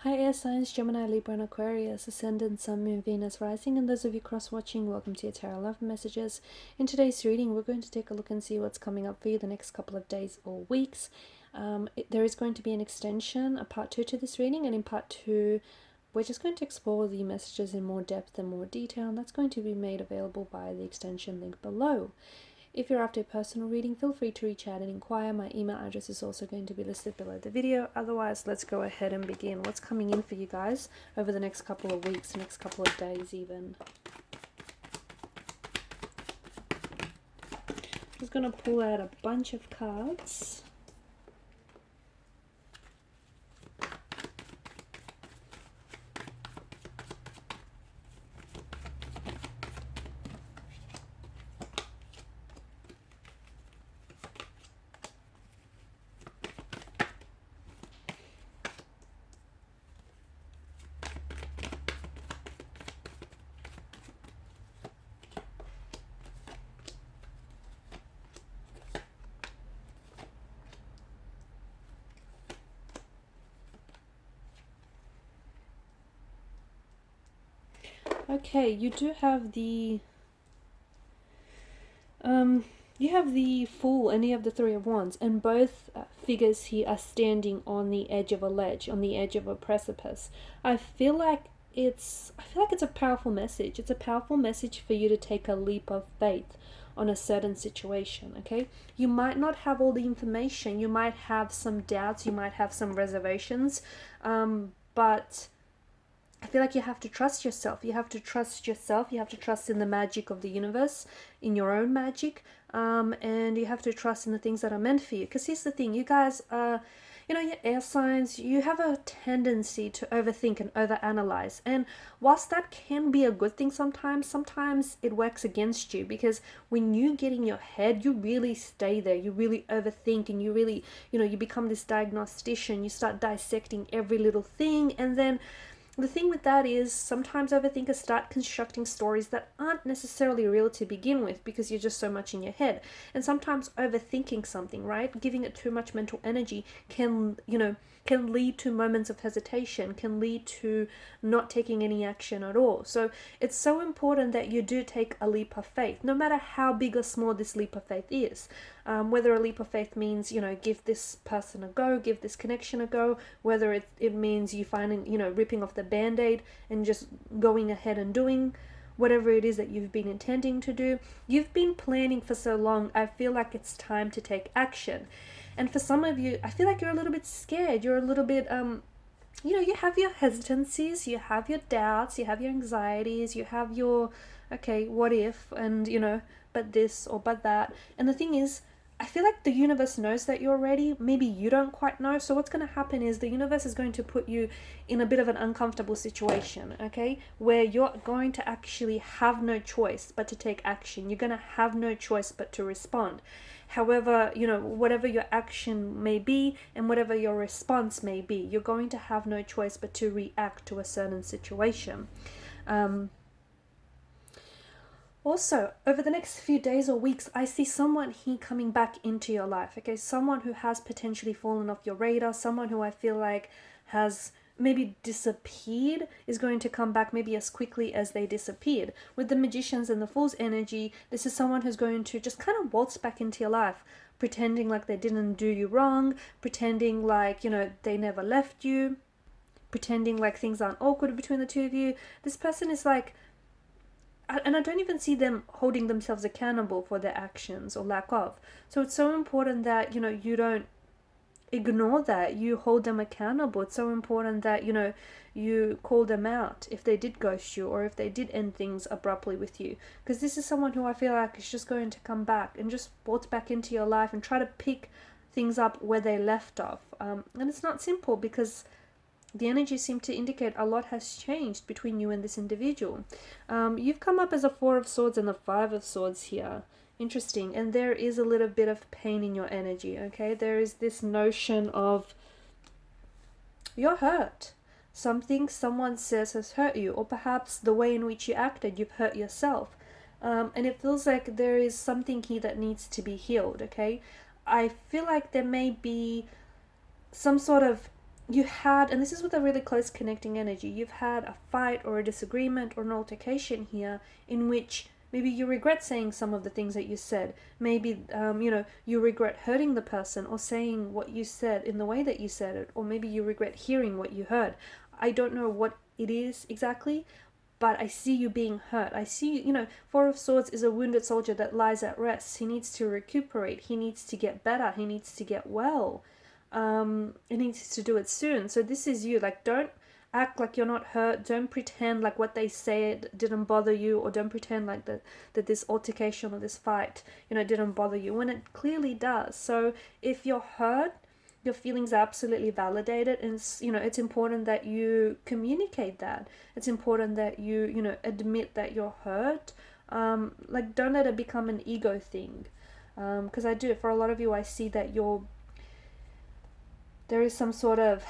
Hi air signs, Gemini, Libra and Aquarius, Ascendant, Sun, Moon, Venus, Rising, and those of you cross-watching, welcome to your Tarot Love Messages. In today's reading, we're going to take a look and see what's coming up for you the next couple of days or weeks. There is going to be an extension, a part 2 to this reading, and in part 2, we're just going to explore the messages in more depth and more detail, and that's going to be made available by the extension link below. If you're after a personal reading, feel free to reach out and inquire. My email address is also going to be listed below the video. Otherwise, let's go ahead and begin. What's coming in for you guys over the next couple of weeks, next couple of days even. I'm just going to pull out a bunch of cards. Okay, you do have the Fool and you have the Three of Wands, and both figures here are standing on the edge of a ledge, on the edge of a precipice. I feel like it's a powerful message. It's a powerful message for you to take a leap of faith on a certain situation, okay? You might not have all the information, you might have some doubts, you might have some reservations, but I feel like you have to trust yourself. You have to trust yourself. You have to trust in the magic of the universe, in your own magic, and you have to trust in the things that are meant for you. Because here's the thing, you guys are, your air signs, you have a tendency to overthink and overanalyze. And whilst that can be a good thing sometimes it works against you, because when you get in your head, you really stay there. You really overthink, and you really, you become this diagnostician. You start dissecting every little thing, and then the thing with that is sometimes overthinkers start constructing stories that aren't necessarily real to begin with because you're just so much in your head. And sometimes overthinking something, right, giving it too much mental energy can lead to moments of hesitation, can lead to not taking any action at all. So it's so important that you do take a leap of faith, no matter how big or small this leap of faith is. Whether a leap of faith means, give this person a go, give this connection a go, whether it means you finding, ripping off the band-aid and just going ahead and doing whatever it is that you've been intending to do. You've been planning for so long, I feel like it's time to take action. And for some of you, I feel like you're a little bit scared. You're a little bit, you have your hesitancies, you have your doubts, you have your anxieties, you have your, okay, what if, and, but this or but that. And the thing is, I feel like the universe knows that you're ready. Maybe you don't quite know. So what's going to happen is the universe is going to put you in a bit of an uncomfortable situation, okay? Where you're going to actually have no choice but to take action. You're going to have no choice but to respond. However, whatever your action may be and whatever your response may be, you're going to have no choice but to react to a certain situation. Also, over the next few days or weeks, I see someone here coming back into your life, okay? Someone who has potentially fallen off your radar, someone who I feel like has maybe disappeared is going to come back maybe as quickly as they disappeared. With the Magicians and the Fool's energy, this is someone who's going to just kind of waltz back into your life, pretending like they didn't do you wrong, pretending like, they never left you, pretending like things aren't awkward between the two of you. This person is like, and I don't even see them holding themselves accountable for their actions or lack of. So it's so important that, you don't ignore that. You hold them accountable. It's so important that, you call them out if they did ghost you or if they did end things abruptly with you. Because this is someone who I feel like is just going to come back and just waltz back into your life and try to pick things up where they left off. And it's not simple because the energy seems to indicate a lot has changed between you and this individual. You've come up as a Four of Swords and the Five of Swords here. Interesting. And there is a little bit of pain in your energy, okay? There is this notion of you're hurt. Something someone says has hurt you, or perhaps the way in which you acted, you've hurt yourself. And it feels like there is something here that needs to be healed, okay? I feel like there may be some sort of you had, and this is with a really close connecting energy, you've had a fight or a disagreement or an altercation here in which maybe you regret saying some of the things that you said. Maybe, you regret hurting the person or saying what you said in the way that you said it, or maybe you regret hearing what you heard. I don't know what it is exactly, but I see you being hurt. I see, Four of Swords is a wounded soldier that lies at rest. He needs to recuperate. He needs to get better. He needs to get well. He needs to do it soon. So this is you. Like, don't act like you're not hurt. Don't pretend like what they said didn't bother you, or don't pretend like that this altercation or this fight, didn't bother you when it clearly does. So if you're hurt, your feelings are absolutely validated, and it's important that you communicate that. It's important that you admit that you're hurt. Like, don't let it become an ego thing, because for a lot of you, I see that there is some sort of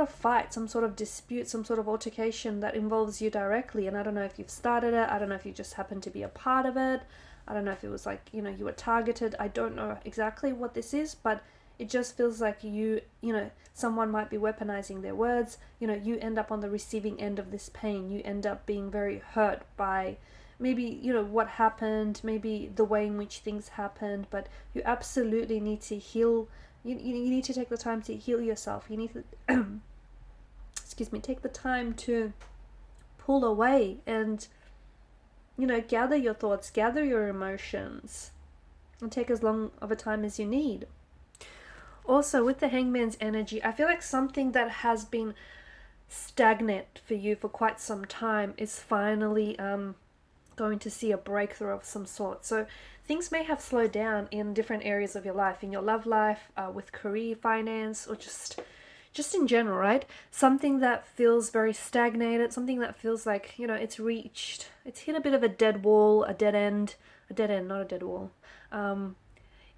fight, some sort of dispute, some sort of altercation that involves you directly, and I don't know if you've started it. I don't know if you just happen to be a part of it. I don't know if it was like, you were targeted. I don't know exactly what this is, but it just feels like someone might be weaponizing their words. You end up on the receiving end of this pain. You end up being very hurt by maybe, what happened, maybe the way in which things happened, but you absolutely need to heal. You need to take the time to heal yourself. You need to, take the time to pull away and, gather your thoughts, gather your emotions, and take as long of a time as you need. Also, with the Hangman's energy, I feel like something that has been stagnant for you for quite some time is finally going to see a breakthrough of some sort. So things may have slowed down in different areas of your life, in your love life, with career, finance, or just in general, right? Something that feels very stagnated, something that feels like, it's hit a bit of a dead wall, a dead end, not a dead wall.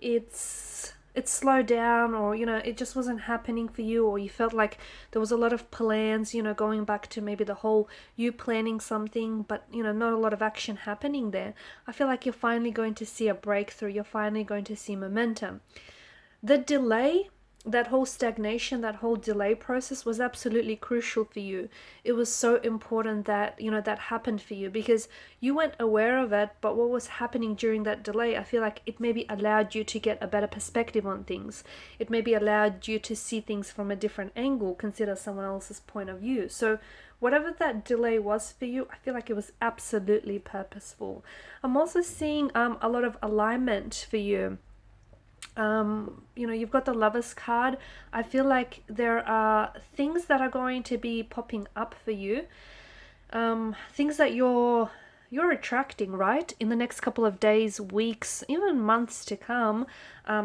It's slowed down, or, it just wasn't happening for you, or you felt like there was a lot of plans, going back to maybe the whole you planning something, but, not a lot of action happening there. I feel like you're finally going to see a breakthrough. You're finally going to see momentum. The delay, that whole stagnation, that whole delay process was absolutely crucial for you. It was so important that, that happened for you, because you weren't aware of it, but what was happening during that delay, I feel like it maybe allowed you to get a better perspective on things. It maybe allowed you to see things from a different angle, consider someone else's point of view. So whatever that delay was for you, I feel like it was absolutely purposeful. I'm also seeing a lot of alignment for you. You've got the Lovers card. I feel like there are things that are going to be popping up for you, things that you're attracting, right, in the next couple of days, weeks, even months to come.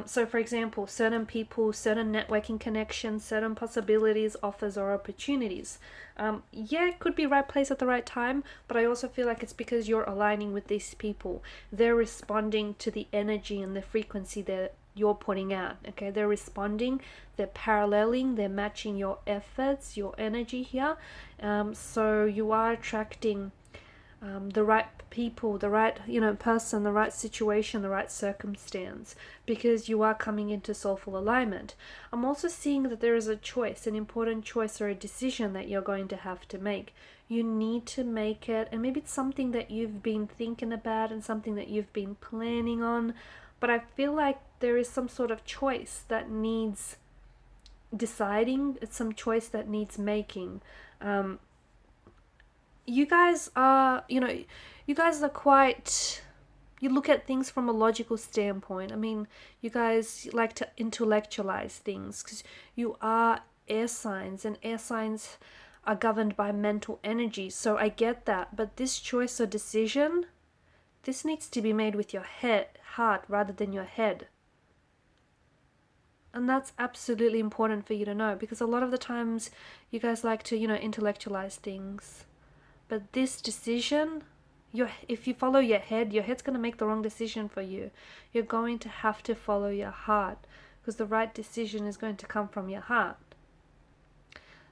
So for example, certain people, certain networking connections, certain possibilities, offers, or opportunities. It could be right place at the right time, but I also feel like it's because you're aligning with these people. They're responding to the energy and the frequency that you're putting out. Okay, they're responding, they're paralleling, they're matching your efforts, your energy here. So you are attracting the right people, the right person, the right situation, the right circumstance, because you are coming into soulful alignment. I'm also seeing that there is a choice, an important choice or a decision that you're going to have to make. You need to make it, and maybe it's something that you've been thinking about and something that you've been planning on, but I feel like there is some sort of choice that needs deciding. It's some choice that needs making. You guys are quite, you look at things from a logical standpoint. I mean, you guys like to intellectualize things because you are air signs, and air signs are governed by mental energy. So I get that, but this choice or decision, this needs to be made with your heart rather than your head. And that's absolutely important for you to know, because a lot of the times you guys like to, intellectualize things. But this decision, if you follow your head's going to make the wrong decision for you. You're going to have to follow your heart, because the right decision is going to come from your heart.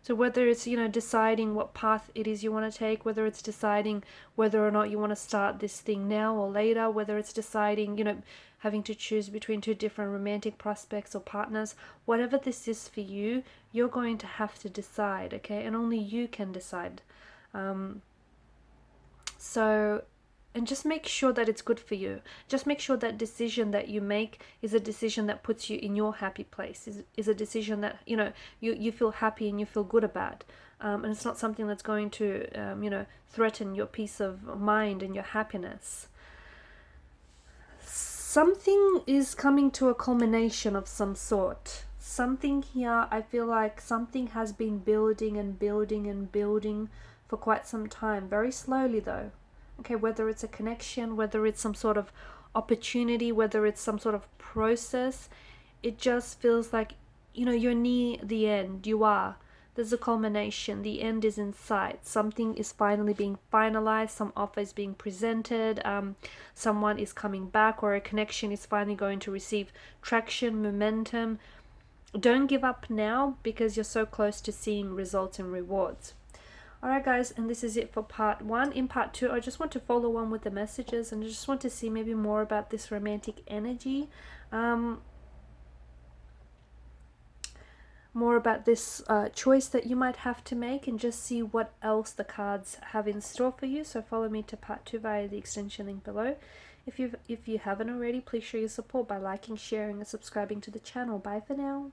So whether it's, you know, deciding what path it is you want to take, whether it's deciding whether or not you want to start this thing now or later, whether it's deciding, you know, having to choose between two different romantic prospects or partners, whatever this is for you, you're going to have to decide, okay? And only you can decide. So, and just make sure that it's good for you. Just make sure that decision that you make is a decision that puts you in your happy place, is a decision that, you know, you feel happy and you feel good about. And it's not something that's going to, you know, threaten your peace of mind and your happiness. Something is coming to a culmination of some sort. Something here, I feel like something has been building and building and building for quite some time. Very slowly though. Okay, whether it's a connection, whether it's some sort of opportunity, whether it's some sort of process, it just feels like, you know, you're near the end. You are. There's a culmination. The end is in sight. Something is finally being finalized. Some offer is being presented. Someone is coming back, or a connection is finally going to receive traction, momentum. Don't give up now, because you're so close to seeing results and rewards. Alright guys, and this is it for part 1. In part 2, I just want to follow on with the messages, and I just want to see maybe more about this romantic energy. More about this choice that you might have to make, and just see what else the cards have in store for you. So follow me to part 2 via the extension link below. If you haven't already, please show your support by liking, sharing and subscribing to the channel. Bye for now.